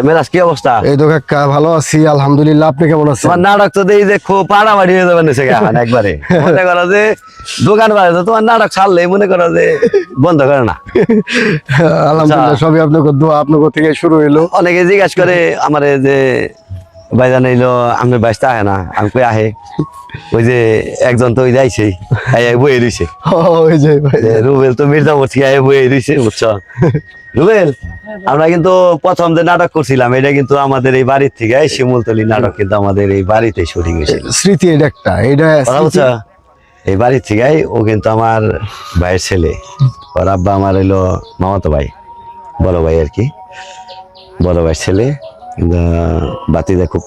মেরাজ কি অবস্থা? এই তো কাকা ভালো আছি আলহামদুলিল্লাহ, আপনি কেমন আছেন? তোমার নাটক তো দেই যে খুব পাড়ামাড়ি হয়ে যাবে এখন একবারে মনে করো যে দোকান বাড়ে তো তোমার নাটক ছাড়লে মনে করো যে বন্ধ করে না। আলহামদুলিল্লাহ সবই আপনাকে দোয়া, আপনাকে থেকে শুরু হইলো। অনেকে জিজ্ঞাসা করে আমারে যে ভাইজান এলো আমি বাইসতে আহে না, আমি কই আহে। ওই যে একজন তো ওই যাইছে বইয়ে রইছে, ওই যে রুবেল তো মির্জাপুর থেকে বইয়ে রইছে, বুঝছো রুবেল? আমরা কিন্তু প্রথম যে নাটক করছিলাম এটা কিন্তু আমাদের এই বাড়ির থেকে শিমুলতলি নাটক কিন্তু আমাদের এই বাড়িতে শুটিং হয়েছিল। স্মৃতি এটা একটা, এটা বুঝছো এই বাড়ির থেকে ও কিন্তু আমার ভাইয়ের ছেলে, ওর আব্বা আমার হইলো মামাতো ভাই, বড় ভাই আর কি, বড় ভাইয়ের ছেলে। কিন্তু বাতিদা খুব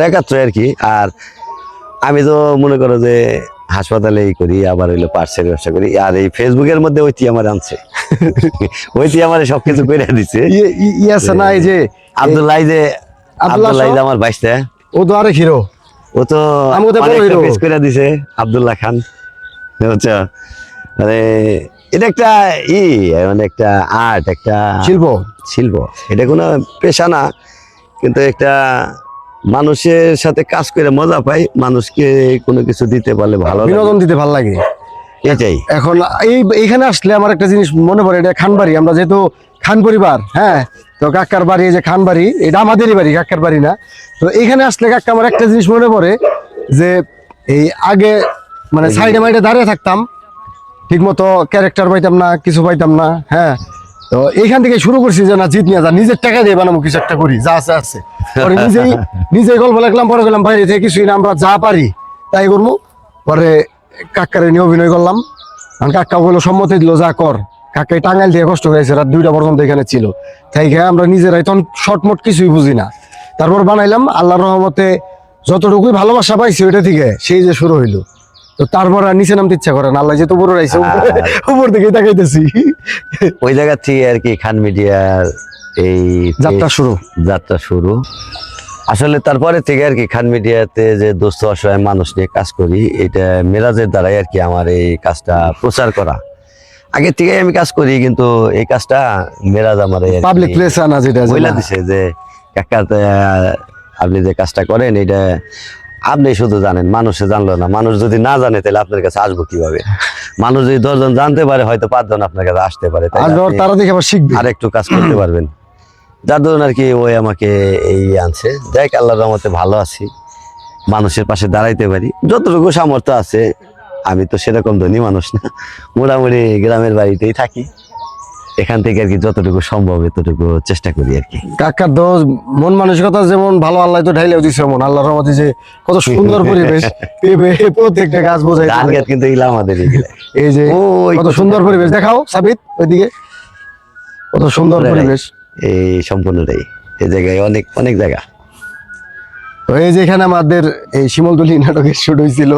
একাত্র আর কি। আর আমি তো মনে করো যে হাসপাতালে করি, আবার হইলো পার্সের ব্যবসা করি, আর এই ফেসবুকের মধ্যে ওইটি আমার আনছে, ওইটি আমার সবকিছু করে দিচ্ছে। আছে না এই যে আব্দুল্লাহ, যে আব্দুল্লাহ আমার ভাইস্তা, ও তো আরেক হিরো, ও তো পেজ করে দিছে আব্দুল্লাহ খান, বুঝছো? মানে এটা একটা মানে একটা আর্ট, একটা শিল্প। এটা কোনো পেশা না, কিন্তু একটা মানুষের সাথে কাজ করে মজা পাই, মানুষকে কোনো কিছু দিতে পারলে ভালো, বিনোদন দিতে ভালো লাগে এটাই। এখন এইখানে আসলে আমার একটা জিনিস মনে পড়ে, এটা খানবাড়ি, আমরা যেহেতু খান পরিবার, হ্যাঁ, তো কাকার বাড়ি, যে খান বাড়ি এটা আমাদেরই বাড়ি, কাকার বাড়ি না। তো এইখানে আসলে কাকা আমার একটা জিনিস মনে পড়ে যে এই আগে মানে সাইডে মাইডে দাঁড়িয়ে থাকতাম, ঠিক মতো ক্যারেক্টার পাইতাম না, কিছু পাইতাম না, হ্যাঁ। তো এইখান থেকে শুরু করছি যে না জিত নিয়ে যা, নিজের টাকা দিয়ে বানাবো কিছু একটা করি, যা আছে আছে। পরে নিজেই গল্প লাগলাম, পরে গেলাম বাইরে থেকে কিছুই না, আমরা যা পারি তাই করবো। পরে কাকারে নিয়ে অভিনয় করলাম, কাকা বললো সম্মতি দিল, যা কর। কাকাই টাঙ্গাইল দিয়ে কষ্ট হয়েছে, রাত 2টা পর্যন্ত এখানে ছিল। তাই আমরা নিজেরাই তখন শর্টমট কিছুই বুঝি না, তারপর বানাইলাম। আল্লাহর রহমতে যতটুকুই ভালোবাসা পাইছি ওইটা থেকে সেই যে শুরু হইলো। তো তারপর আর নিচে নামতে ইচ্ছা করে না, আল্লাহ যেহেতু উপরে রাইছে উপর দিকে তাকাইতেছি। ওই জায়গা থেকে আর কি খান মিডিয়ার এই যাত্রা শুরু আসলে। তারপরে থেকে আর কি খান মিডিয়াতে যে দুস্থ অসহায় মানুষ নিয়ে কাজ করি, এটা মেরাজের দ্বারাই আর কি আমার এই কাজটা প্রচার করা। আগে থেকে আমি কাজ করি, কিন্তু এই কাজটা মেরাজ আমার পাবলিক প্লেস আনা, যেটা বইলা দিছে যে কাকা আপনি যে কাজটা করেন এটা আপনি শুধু জানেন, মানুষে জানলো না। মানুষ যদি না জানে তাহলে আপনার কাছে আসবো কিভাবে? মানুষ যদি 10 জন জানতে পারে, হয়তো 5 জন আপনার কাছে আসতে পারে, তারা দেখে আবার শিখবে, আর একটু কাজ করতে পারবেন। যার ধরুন আর কি ওই আমাকে এই আনছে। দেখ আল্লাহর রহমতে ভালো আছি, মানুষের পাশে দাঁড়াইতে পারি যতটুকু সামর্থ্য আছে। আমি তো সেরকম ধনী মানুষ না, মোটামুটি গ্রামের বাড়িতেই থাকি। এখান থেকে আর কি যতটুকু সম্ভব এতটুকু চেষ্টা করি আর কি। কাকার তো মন মানসিকতা যেমন ভালো, আল্লাহ তো ঢাইলেও দিছে মন। আল্লাহর রহমতে যে কত সুন্দর পরিবেশ, প্রত্যেকটা গাছ বোঝাই, ধান গাছ কিন্তু এগুলো আমাদের এই যে কত সুন্দর পরিবেশ। দেখাও সাবিত ওইদিকে, কত সুন্দর পরিবেশ। এই সম্পূর্ণটাই এই জায়গায় অনেক অনেক জায়গা। তো এই যে এখানে আমাদের এই শিমুলতলি নাটকের শুট হয়েছিল।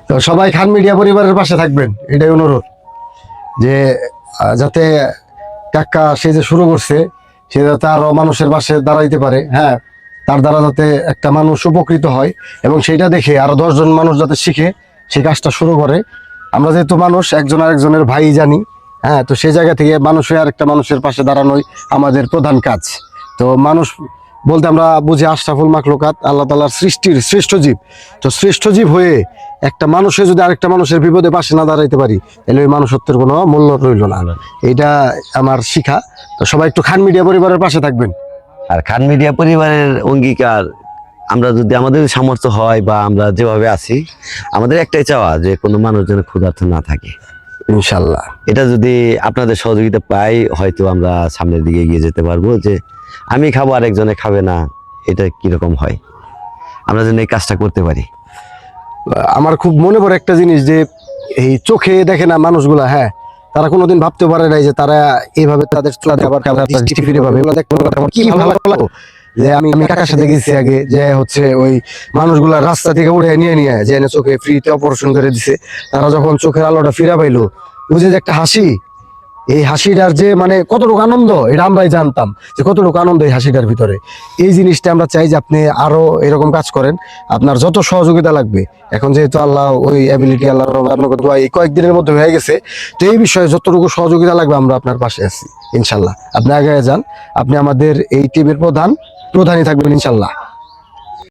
তো সবাই খান মিডিয়া পরিবারের পাশে থাকবেন, এটাই অনুরোধ, যে যাতে কাকা সে যে শুরু করছে সে যাতে আরো মানুষের পাশে দাঁড়াইতে পারে, হ্যাঁ, তার দ্বারা যাতে একটা মানুষ উপকৃত হয়, এবং সেইটা দেখে আরো 10 জন মানুষ যাতে শিখে সেই কাজটা শুরু করে। আমরা যেহেতু মানুষ একজন আরেকজনের ভাই জানি, হ্যাঁ, তো সেই জায়গা থেকে মানুষের আরেকটা মানুষের পাশে দাঁড়ানোই আমাদের প্রধান কাজ। তো মানুষ বলতে আমরা বুঝি আশরাফুল মাখলুকাত, আল্লাহ তাআলার সৃষ্টির শ্রেষ্ঠ জীব। তো শ্রেষ্ঠ জীব হয়ে একটা মানুষে যদি আরেকটা মানুষের বিপদে পাশে না দাঁড়াইতে পারি, তাহলে ওই মানুষত্বের কোনো মূল্য রইল না। এইটা আমার শিখা। তো সবাই একটু খান মিডিয়া পরিবারের পাশে থাকবেন। আর খান মিডিয়া পরিবারের অঙ্গীকার, আমরা যদি আমাদের সামর্থ্য হয় বা আমরা যেভাবে আছি, আমাদের একটাই চাওয়া যে কোনো মানুষ যেন ক্ষুধার্ত না থাকে, ইনশাল্লাহ। এটা যদি আপনাদের সহযোগিতা পাই, হয়তো আমরা সামনের দিকে এগিয়ে যেতে পারবো। যে আমি খাবো আর একজনে খাবে না, এটা কিরকম হয়? আমরা যেন এই কাজটা করতে পারি। আমার খুব মনে পড়ে একটা জিনিস, যে এই চোখে দেখে না মানুষগুলা, হ্যাঁ, তারা কোনোদিন ভাবতে পারে নাই যে তারা এইভাবে তাদের আবার ফিরে পাবে। কি ভালো লাগলো যে আমি কাকার সাথে গেছি আগে, যে হচ্ছে ওই মানুষগুলা রাস্তা থেকে উঠে নিয়ে যে চোখে ফ্রিতে অপারেশন করে দিছে, তারা যখন চোখের আলোটা ফিরা পাইলো, বুঝে যে একটা হাসি, এই হাসিটার যে মানে কতটুকু আনন্দ এটা আমরাই জানতাম, যে কতটুকু আনন্দ এই হাসিটার ভিতরে। এই জিনিসটা আমরা চাই যে আপনি আরো এরকম কাজ করেন, আপনার যত সহযোগিতা লাগবে। এখন যেহেতু আল্লাহ ওই অ্যাবিলিটি আল্লাহ আপনাকে দোয়া এই কয়েকদিনের মধ্যে হয়ে গেছে, তো এই বিষয়ে যতটুকু সহযোগিতা লাগবে আমরা আপনার পাশে আছি ইনশাল্লাহ। আপনি আগে যান, আপনি আমাদের এই টিমের প্রধানই থাকবেন ইনশাল্লাহ।